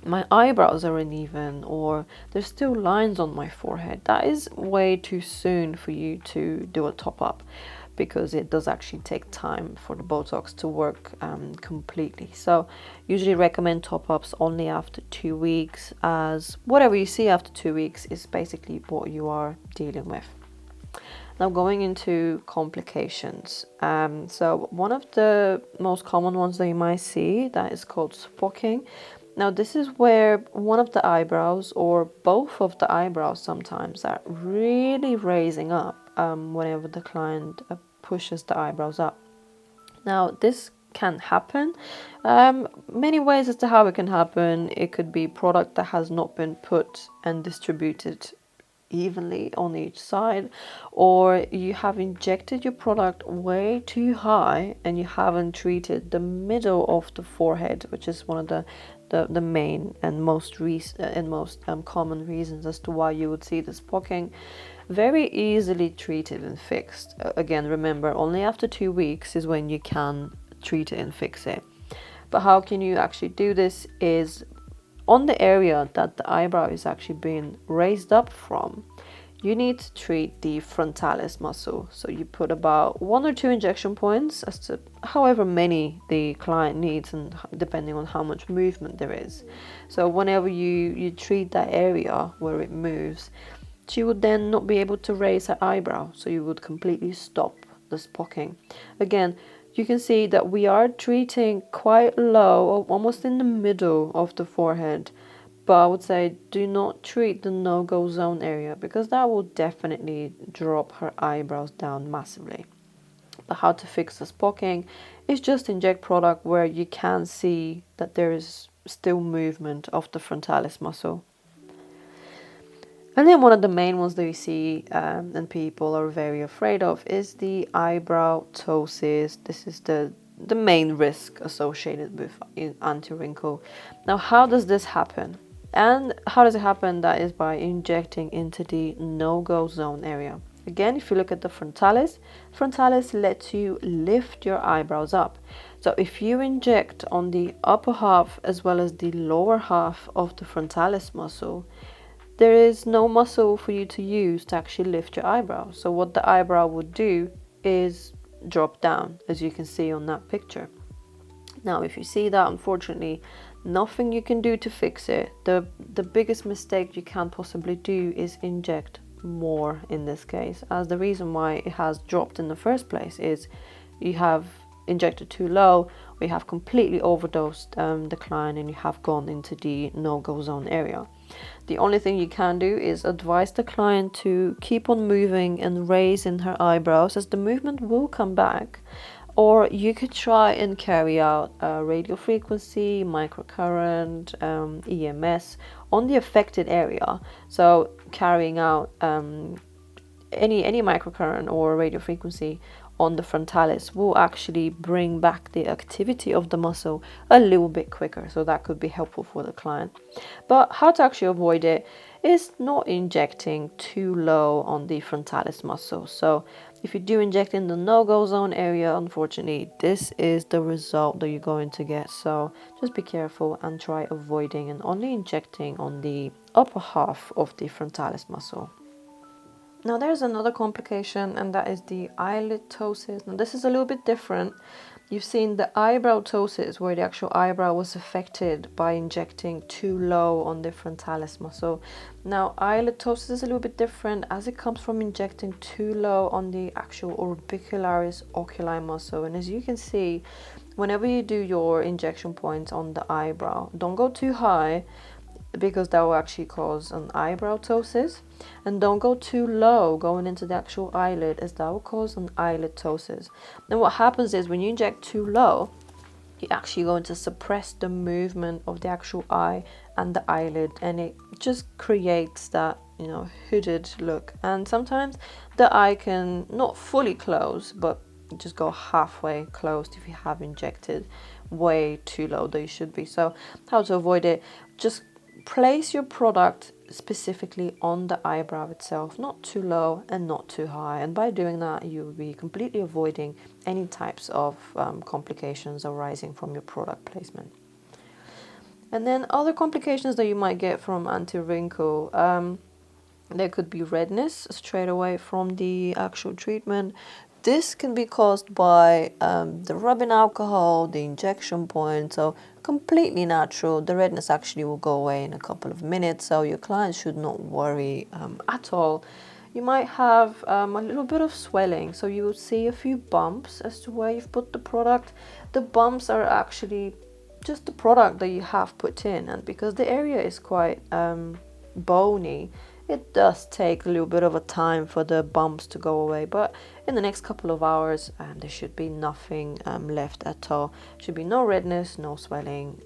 my eyebrows are uneven, or there's still lines on my forehead, that is way too soon for you to do a top up, because it does actually take time for the Botox to work completely. So usually recommend top ups only after 2 weeks, as whatever you see after 2 weeks is basically what you are dealing with. Now going into complications. So one of the most common ones that you might see, that is called spocking. Now this is where one of the eyebrows or both of the eyebrows sometimes are really raising up whenever the client pushes the eyebrows up. Now this can happen many ways as to how it can happen. It could be product that has not been put and distributed evenly on each side, or you have injected your product way too high and you haven't treated the middle of the forehead, which is one of the main and most common reasons as to why you would see this spocking. Very easily treated and fixed. Again, remember, only after 2 weeks is when you can treat it and fix it. But how can you actually do this is on the area that the eyebrow is actually being raised up from, you need to treat the frontalis muscle. So you put about 1 or 2 injection points, as to however many the client needs and depending on how much movement there is. So whenever you treat that area where it moves, she would then not be able to raise her eyebrow, so you would completely stop the spocking. Again, you can see that we are treating quite low, almost in the middle of the forehead, but I would say do not treat the no-go zone area, because that will definitely drop her eyebrows down massively. But how to fix the spocking is just inject product where you can see that there is still movement of the frontalis muscle. And then one of the main ones that you see and people are very afraid of is the eyebrow ptosis. This is the main risk associated with anti-wrinkle. Now, how does this happen? And how does it happen? That is by injecting into the no-go zone area. Again, if you look at the frontalis lets you lift your eyebrows up. So if you inject on the upper half as well as the lower half of the frontalis muscle, there is no muscle for you to use to actually lift your eyebrow. So what the eyebrow would do is drop down, as you can see on that picture. Now, if you see that, unfortunately, nothing you can do to fix it. The biggest mistake you can possibly do is inject more in this case, as the reason why it has dropped in the first place is you have injected too low, or you have completely overdosed the client and you have gone into the no-go zone area. The only thing you can do is advise the client to keep on moving and raising her eyebrows, as the movement will come back. Or you could try and carry out radio frequency, microcurrent, EMS on the affected area. So carrying out any microcurrent or radio frequency on the frontalis will actually bring back the activity of the muscle a little bit quicker, so that could be helpful for the client. But how to actually avoid it is not injecting too low on the frontalis muscle. So if you do inject in the no-go zone area, unfortunately this is the result that you're going to get. So just be careful and try avoiding and only injecting on the upper half of the frontalis muscle. Now there's another complication, and that is the eyelid ptosis. Now this is a little bit different. You've seen the eyebrow ptosis, where the actual eyebrow was affected by injecting too low on the frontalis muscle. Now eyelid ptosis is a little bit different, as it comes from injecting too low on the actual orbicularis oculi muscle. And as you can see, whenever you do your injection points on the eyebrow, don't go too high, because that will actually cause an eyebrow ptosis, and don't go too low going into the actual eyelid, as that will cause an eyelid ptosis. Then what happens is when you inject too low, you're actually going to suppress the movement of the actual eye and the eyelid, and it just creates that, you know, hooded look. And sometimes the eye can not fully close, but just go halfway closed if you have injected way too low that you should be. So how to avoid it? Just place your product specifically on the eyebrow itself, not too low and not too high, and by doing that you will be completely avoiding any types of complications arising from your product placement. And then other complications that you might get from anti-wrinkle, there could be redness straight away from the actual treatment. This can be caused by the rubbing alcohol, the injection point, so completely natural. The redness actually will go away in a couple of minutes, so your client should not worry at all. You might have a little bit of swelling, so you will see a few bumps as to where you've put the product. The bumps are actually just the product that you have put in, and because the area is quite bony, it does take a little bit of a time for the bumps to go away, but in the next couple of hours there should be nothing left at all. Should be no redness, no swelling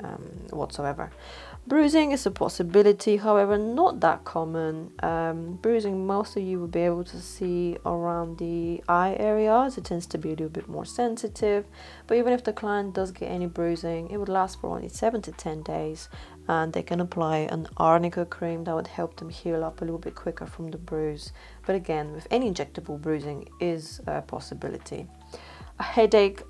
whatsoever. Bruising is a possibility, however not that common. Bruising, most of you will be able to see around the eye areas. It tends to be a little bit more sensitive, but even if the client does get any bruising, it would last for only 7 to 10 days, and they can apply an arnica cream that would help them heal up a little bit quicker from the bruise. But again, with any injectable bruising is a possibility. A headache,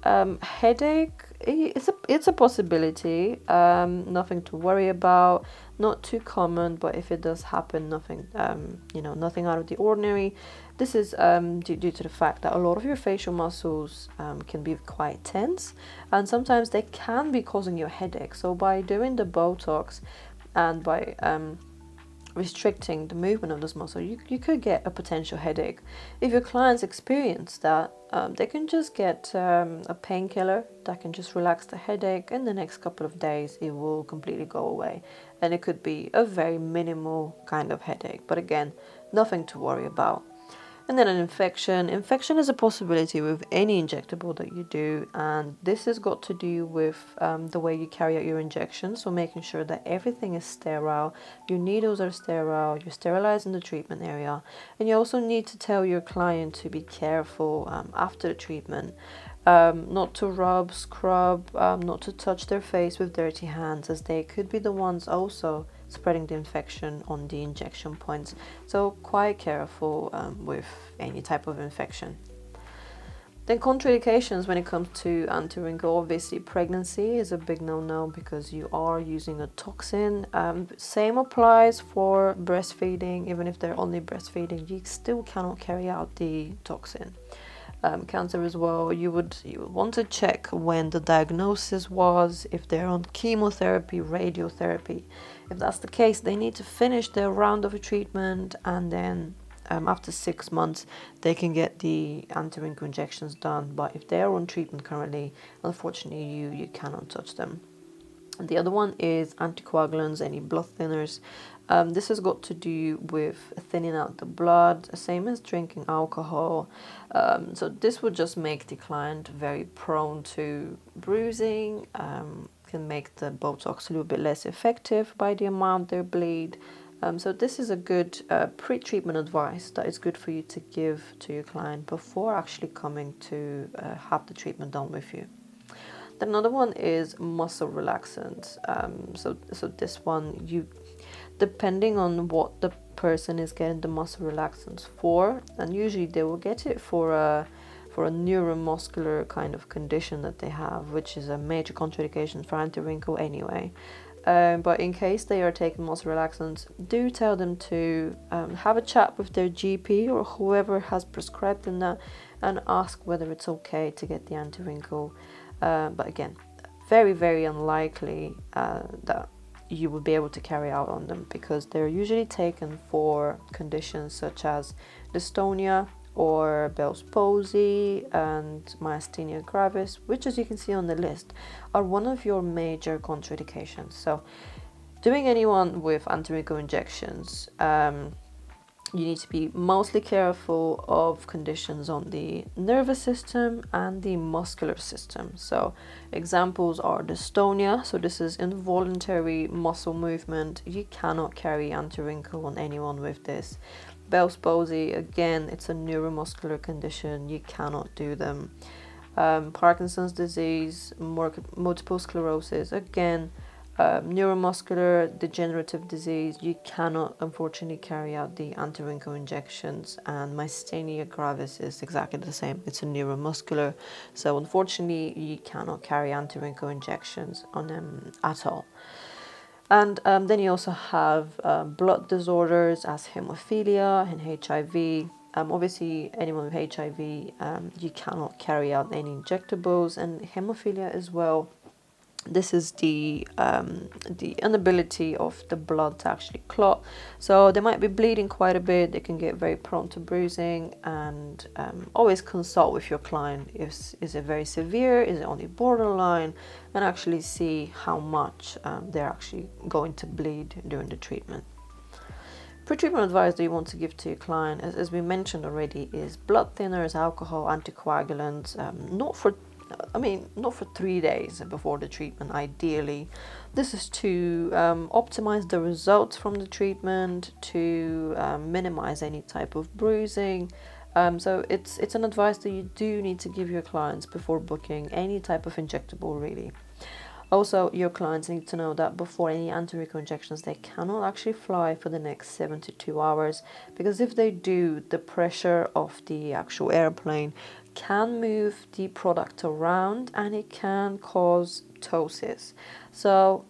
it's a possibility, nothing to worry about, not too common, but if it does happen, nothing nothing out of the ordinary. This is due to the fact that a lot of your facial muscles can be quite tense, and sometimes they can be causing you a headache. So by doing the Botox and by restricting the movement of this muscle, you could get a potential headache. If your clients experience that, they can just get a painkiller that can just relax the headache. In the next couple of days, it will completely go away, and it could be a very minimal kind of headache, but again, nothing to worry about. And then an infection. Infection is a possibility with any injectable that you do, and this has got to do with the way you carry out your injections, so making sure that everything is sterile, your needles are sterile, you're sterilizing the treatment area, and you also need to tell your client to be careful after the treatment. Not to rub, scrub, not to touch their face with dirty hands, as they could be the ones also spreading the infection on the injection points. So quite careful with any type of infection. Then contraindications when it comes to anti-wrinkle. Obviously pregnancy is a big no-no because you are using a toxin. Same applies for breastfeeding. Even if they're only breastfeeding, you still cannot carry out the toxin. Cancer as well, you would want to check when the diagnosis was, if they're on chemotherapy, radiotherapy. If that's the case, they need to finish their round of treatment, and then after 6 months they can get the anti-wrinkle injections done. But if they're on treatment currently, unfortunately you cannot touch them. And the other one is anticoagulants, any blood thinners. This has got to do with thinning out the blood, same as drinking alcohol. So this would just make the client very prone to bruising, can make the Botox a little bit less effective by the amount they bleed. So this is a good pre-treatment advice that is good for you to give to your client before actually coming to have the treatment done with you. Then another one is muscle relaxants. So this one, depending on what the person is getting the muscle relaxants for, and usually they will get it for a neuromuscular kind of condition that they have, which is a major contraindication for anti-wrinkle anyway. But in case they are taking muscle relaxants, do tell them to have a chat with their GP or whoever has prescribed them that, and ask whether it's okay to get the anti-wrinkle. But again, very, very unlikely that you will be able to carry out on them, because they're usually taken for conditions such as dystonia or Bell's palsy and myasthenia gravis, which, as you can see on the list, are one of your major contraindications. So doing anyone with anti-wrinkle injections, you need to be mostly careful of conditions on the nervous system and the muscular system. So examples are dystonia, so this is involuntary muscle movement. You cannot carry anti-wrinkle on anyone with this. Bell's palsy, again, it's a neuromuscular condition. You cannot do them. Parkinson's disease, multiple sclerosis, again, neuromuscular degenerative disease, you cannot unfortunately carry out the anti-wrinkle injections. And myasthenia gravis is exactly the same, it's a neuromuscular, so unfortunately you cannot carry anti-wrinkle injections on them at all. And then you also have blood disorders as hemophilia and HIV. Obviously, anyone with HIV, you cannot carry out any injectables, and hemophilia as well. This is the inability of the blood to actually clot. So they might be bleeding quite a bit. They can get very prone to bruising, and always consult with your client. Is it very severe? Is it only borderline? And actually see how much they're actually going to bleed during the treatment. Pre-treatment advice that you want to give to your client, as we mentioned already, is blood thinners, alcohol, anticoagulants, not for 3 days before the treatment, ideally. This is to optimize the results from the treatment, to minimize any type of bruising. So it's an advice that you do need to give your clients before booking any type of injectable, really. Also, your clients need to know that before any anti-recall injections, they cannot actually fly for the next 72 hours, because if they do, the pressure of the actual airplane can move the product around and it can cause ptosis. So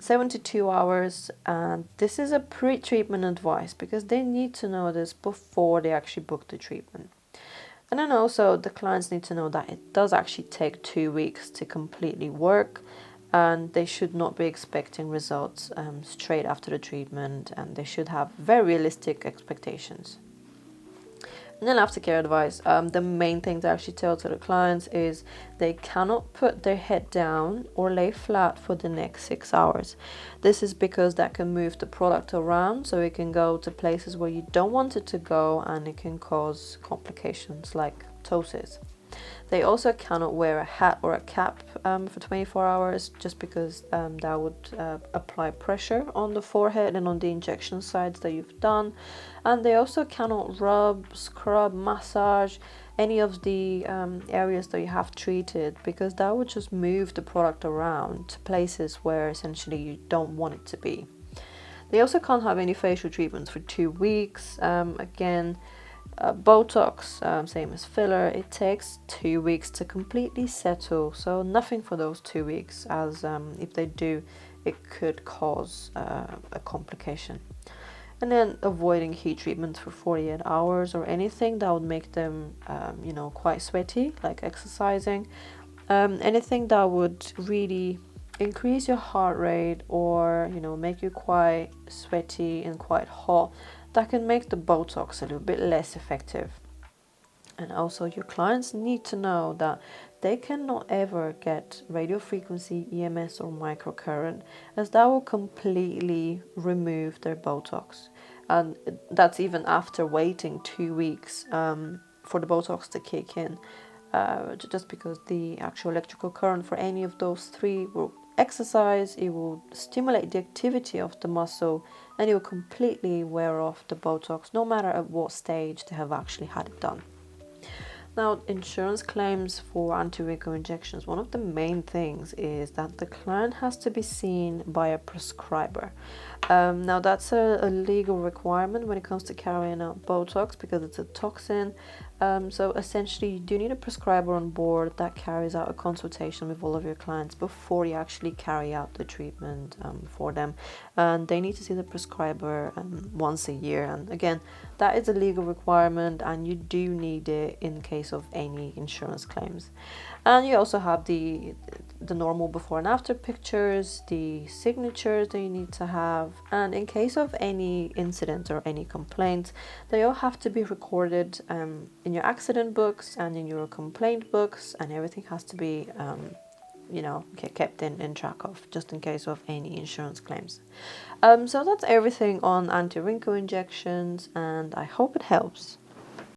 72 hours, and this is a pre-treatment advice because they need to know this before they actually book the treatment. And then also the clients need to know that it does actually take 2 weeks to completely work, and they should not be expecting results straight after the treatment, and they should have very realistic expectations. And then aftercare advice, the main thing to actually tell to the clients is they cannot put their head down or lay flat for the next 6 hours. This is because that can move the product around, so it can go to places where you don't want it to go, and it can cause complications like ptosis. They also cannot wear a hat or a cap for 24 hours, just because that would apply pressure on the forehead and on the injection sites that you've done. And they also cannot rub, scrub, massage any of the areas that you have treated, because that would just move the product around to places where essentially you don't want it to be. They also can't have any facial treatments for 2 weeks. Again, Botox, same as filler, it takes 2 weeks to completely settle, so nothing for those 2 weeks, as if they do, it could cause a complication. And then avoiding heat treatments for 48 hours or anything that would make them quite sweaty, like exercising. Anything that would really increase your heart rate or make you quite sweaty and quite hot, that can make the Botox a little bit less effective. And also your clients need to know that they cannot ever get radiofrequency, EMS or microcurrent, as that will completely remove their Botox. And that's even after waiting 2 weeks for the Botox to kick in, just because the actual electrical current for any of those three will exercise, it will stimulate the activity of the muscle, and it will completely wear off the Botox, no matter at what stage they have actually had it done. Now, insurance claims for anti-wrinkle injections, one of the main things is that the client has to be seen by a prescriber. Now, that's a legal requirement when it comes to carrying out Botox, because it's a toxin. So essentially, you do need a prescriber on board that carries out a consultation with all of your clients before you actually carry out the treatment for them. And they need to see the prescriber once a year. And again, that is a legal requirement, and you do need it in case of any insurance claims. And you also have the normal before and after pictures, the signatures that you need to have, and in case of any incident or any complaint, they all have to be recorded in your accident books and in your complaint books, and everything has to be kept in track of, just in case of any insurance claims. So that's everything on anti-wrinkle injections, and I hope it helps.